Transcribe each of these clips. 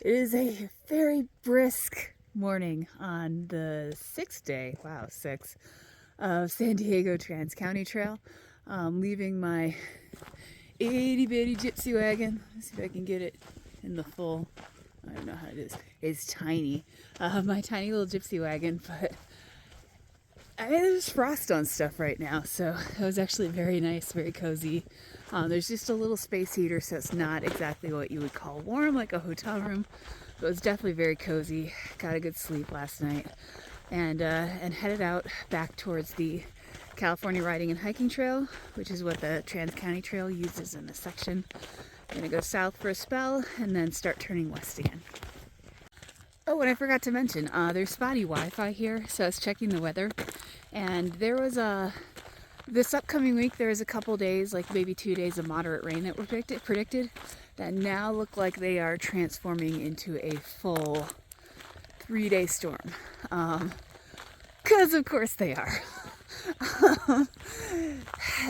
It is a very brisk morning on the 6th day, wow, 6, of San Diego Trans-County Trail. Leaving my itty bitty gypsy wagon. Let's see if I can get it in the full, I don't know how it is. It's tiny. My tiny little gypsy wagon, but I mean, there's frost on stuff right now, so it was actually very nice, very cozy. There's just a little space heater, so it's not exactly what you would call warm, like a hotel room. But it was definitely very cozy. Got a good sleep last night, and headed out back towards the California Riding and Hiking Trail, which is what the Trans-County Trail uses in this section. I'm gonna go south for a spell, and then start turning west again. Oh, and I forgot to mention, there's spotty Wi-Fi here, so I was checking the weather, and there was this upcoming week, there was a couple days, like maybe 2 days of moderate rain that were predicted that now look like they are transforming into a full 3-day storm. Because of course they are.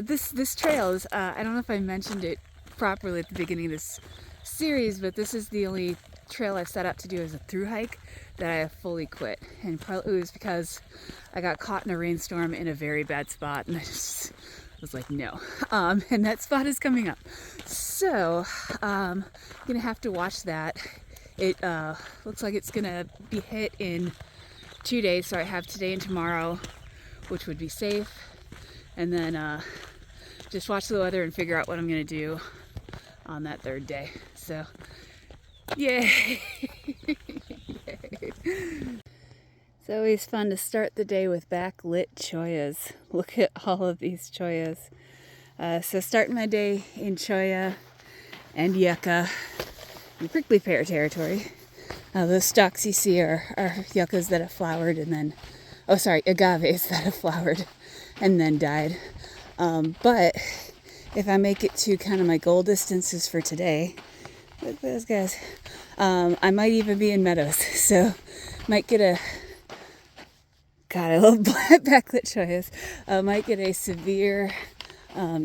This trail is, I don't know if I mentioned it properly at the beginning of this series, but this is the only trail I've set out to do as a through hike that I have fully quit, and probably it was because I got caught in a rainstorm in a very bad spot, and I just was like, no. And that spot is coming up, so I'm gonna have to watch that. It looks like it's gonna be hit in 2 days, so I have today and tomorrow, which would be safe, and then just watch the weather and figure out what I'm gonna do on that 3rd day. So yay! It's always fun to start the day with backlit choyas. Look at all of these choyas. So starting my day in choya and yucca in prickly pear territory. Those stalks you see are yuccas that have flowered and then, oh sorry, agaves that have flowered and then died. But if I make it to kind of my goal distances for today, look at those guys. I might even be in meadows, so might get a, God, I love backlit choices. Might get a severe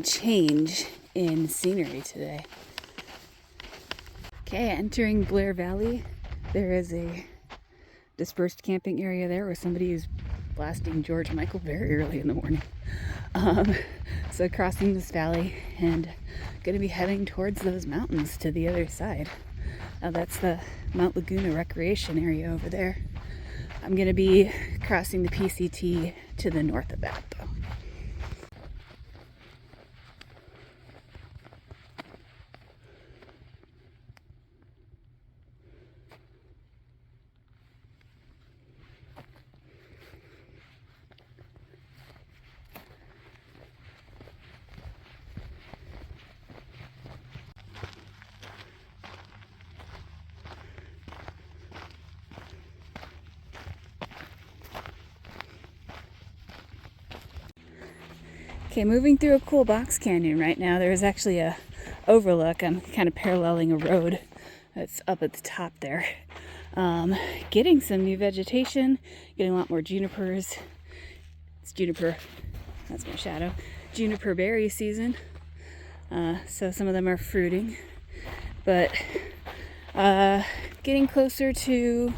change in scenery today. Okay, entering Blair Valley. There is a dispersed camping area there where somebody is blasting George Michael very early in the morning. So crossing this valley and gonna be heading towards those mountains to the other side. That's the Mount Laguna recreation area over there. I'm gonna be crossing the PCT to the north of that though. Okay, moving through a cool box canyon right now. There is actually a overlook. I'm kind of paralleling a road that's up at the top there. Getting some new vegetation, getting a lot more junipers. It's juniper, that's my shadow. Juniper berry season. So some of them are fruiting. But getting closer to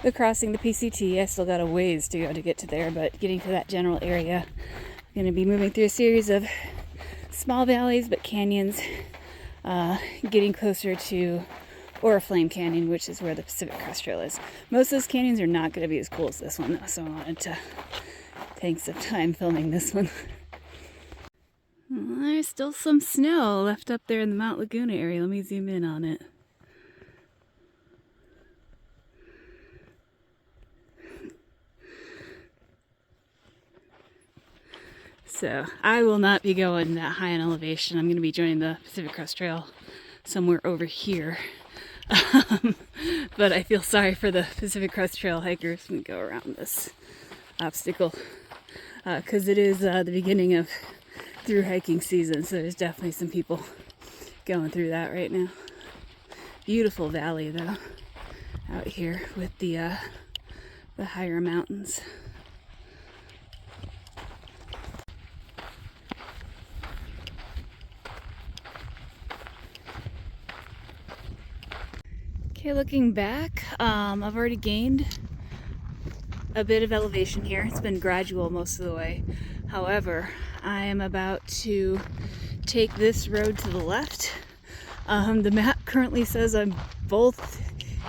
the crossing the PCT. I still got a ways to go to get to there, but getting to that general area. I'm going to be moving through a series of small valleys but canyons, getting closer to Oriflame Canyon, which is where the Pacific Crest Trail is. Most of those canyons are not going to be as cool as this one though, so I wanted to take some time filming this one. Well, there's still some snow left up there in the Mount Laguna area. Let me zoom in on it. So I will not be going that high in elevation. I'm going to be joining the Pacific Crest Trail somewhere over here. But I feel sorry for the Pacific Crest Trail hikers who go around this obstacle because it is the beginning of through hiking season, so there's definitely some people going through that right now. Beautiful valley though out here with the higher mountains. Okay, looking back, I've already gained a bit of elevation here. It's been gradual most of the way. However, I am about to take this road to the left. The map currently says I'm both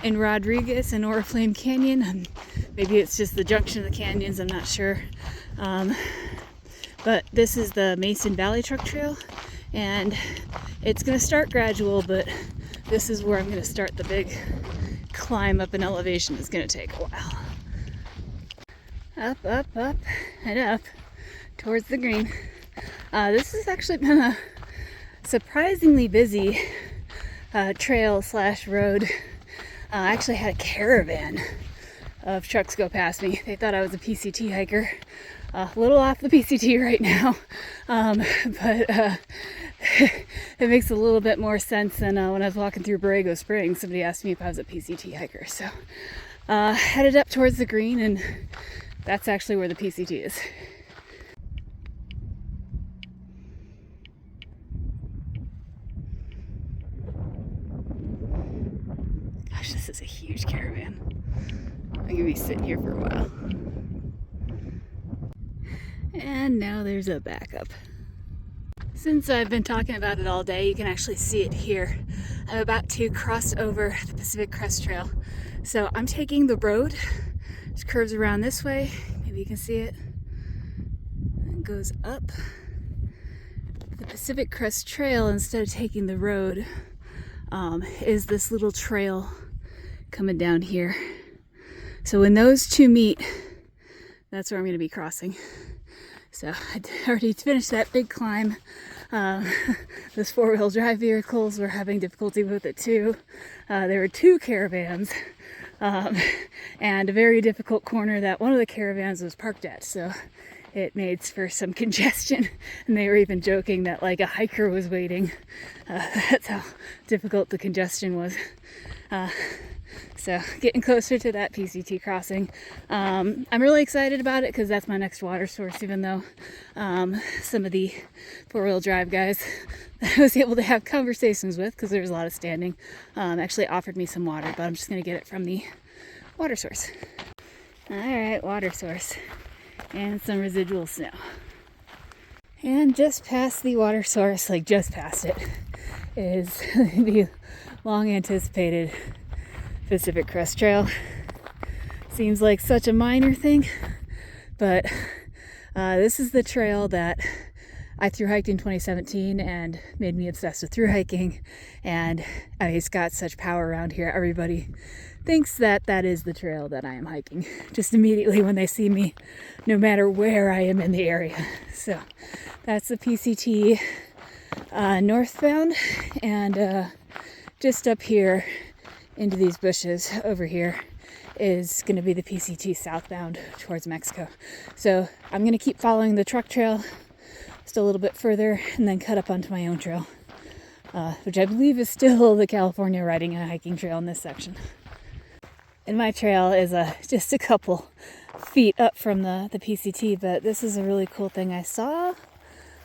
in Rodriguez and Oriflame Canyon, and maybe it's just the junction of the canyons, I'm not sure. But this is the Mason Valley Truck Trail, and it's going to start gradual, but this is where I'm going to start the big climb up in elevation. It's going to take a while. Up, up, up, and up towards the green. This has actually been a surprisingly busy trail / road. I actually had a caravan of trucks go past me. They thought I was a PCT hiker. A little off the PCT right now, but it makes a little bit more sense than when I was walking through Borrego Springs. Somebody asked me if I was a PCT hiker. So headed up towards the green, and that's actually where the PCT is. Gosh, this is a huge caravan. I'm gonna be sitting here for a while. And now there's a backup. Since I've been talking about it all day, you can actually see it here. I'm about to cross over the Pacific Crest Trail. So I'm taking the road. It curves around this way. Maybe you can see it. It goes up. The Pacific Crest Trail, instead of taking the road, is this little trail coming down here. So when those two meet, that's where I'm going to be crossing. So I already finished that big climb. Those 4-wheel drive vehicles were having difficulty with it too. There were 2 caravans and a very difficult corner that one of the caravans was parked at. So it made for some congestion, and they were even joking that like a hiker was waiting. That's how difficult the congestion was. So getting closer to that PCT crossing. I'm really excited about it because that's my next water source, even though some of the 4-wheel drive guys that I was able to have conversations with, because there was a lot of standing, actually offered me some water, but I'm just going to get it from the water source. Alright, water source. And some residual snow. And just past the water source, like just past it, is the long anticipated Pacific Crest Trail. Seems like such a minor thing, but this is the trail that I thru hiked in 2017 and made me obsessed with thru hiking. And I mean, it's got such power around here. Everybody thinks that that is the trail that I am hiking just immediately when they see me, no matter where I am in the area. So that's the PCT northbound, and just up here into these bushes over here is going to be the PCT southbound towards Mexico. So I'm going to keep following the truck trail just a little bit further and then cut up onto my own trail, which I believe is still the California riding and hiking trail in this section. And my trail is just a couple feet up from the PCT, but this is a really cool thing I saw.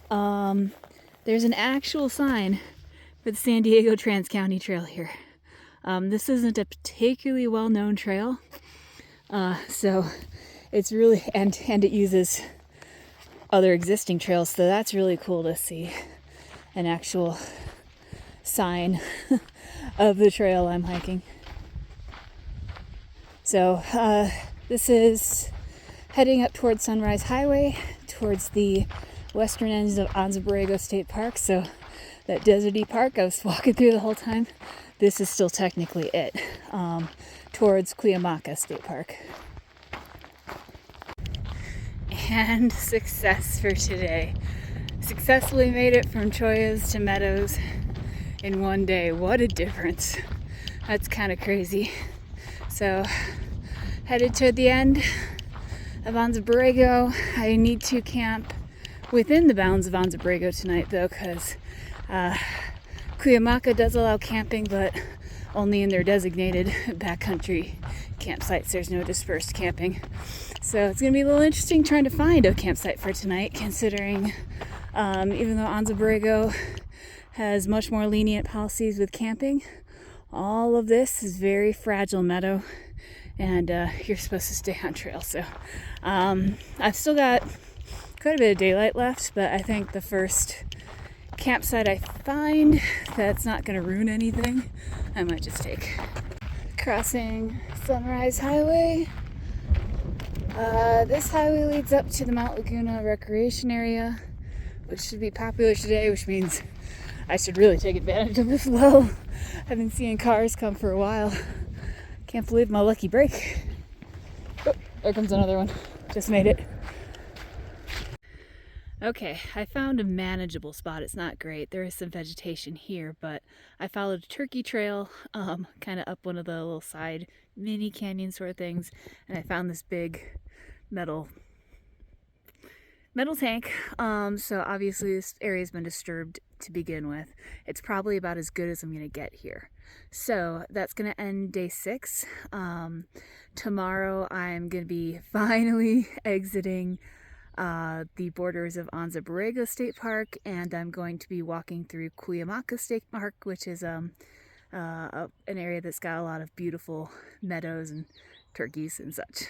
There's an actual sign for the San Diego Trans-County Trail here. This isn't a particularly well-known trail, so it's really, and it uses other existing trails, so that's really cool to see an actual sign of the trail I'm hiking. So this is heading up towards Sunrise Highway, towards the western ends of Anza Borrego State Park. So that deserty park I was walking through the whole time, this is still technically it, towards Cuyamaca State Park. And success for today. Successfully made it from Choyas to Meadows in one day. What a difference. That's kind of crazy. So, headed to the end of Anza Borrego. I need to camp within the bounds of Anza Borrego tonight, though, because Cuyamaca does allow camping, but only in their designated backcountry campsites. There's no dispersed camping. So it's going to be a little interesting trying to find a campsite for tonight, considering even though Anza Borrego has much more lenient policies with camping, All of this is very fragile meadow, and you're supposed to stay on trail. So I've still got quite a bit of daylight left, but I think the first campsite I find that's not going to ruin anything, I might just take. Crossing Sunrise Highway. This highway leads up to the Mount Laguna Recreation Area, which should be popular today, which means I should really take advantage of this lull. I've been seeing cars come for a while. Can't believe my lucky break. Oh, there comes another one. Just made it. Okay, I found a manageable spot. It's not great. There is some vegetation here, but I followed a turkey trail kind of up one of the little side mini canyon sort of things, and I found this big metal tank. So obviously this area's been disturbed to begin with. It's probably about as good as I'm gonna get here. So that's gonna end day 6. Tomorrow I'm gonna be finally exiting the borders of Anza Borrego State Park, and I'm going to be walking through Cuyamaca State Park, which is an area that's got a lot of beautiful meadows and turkeys and such.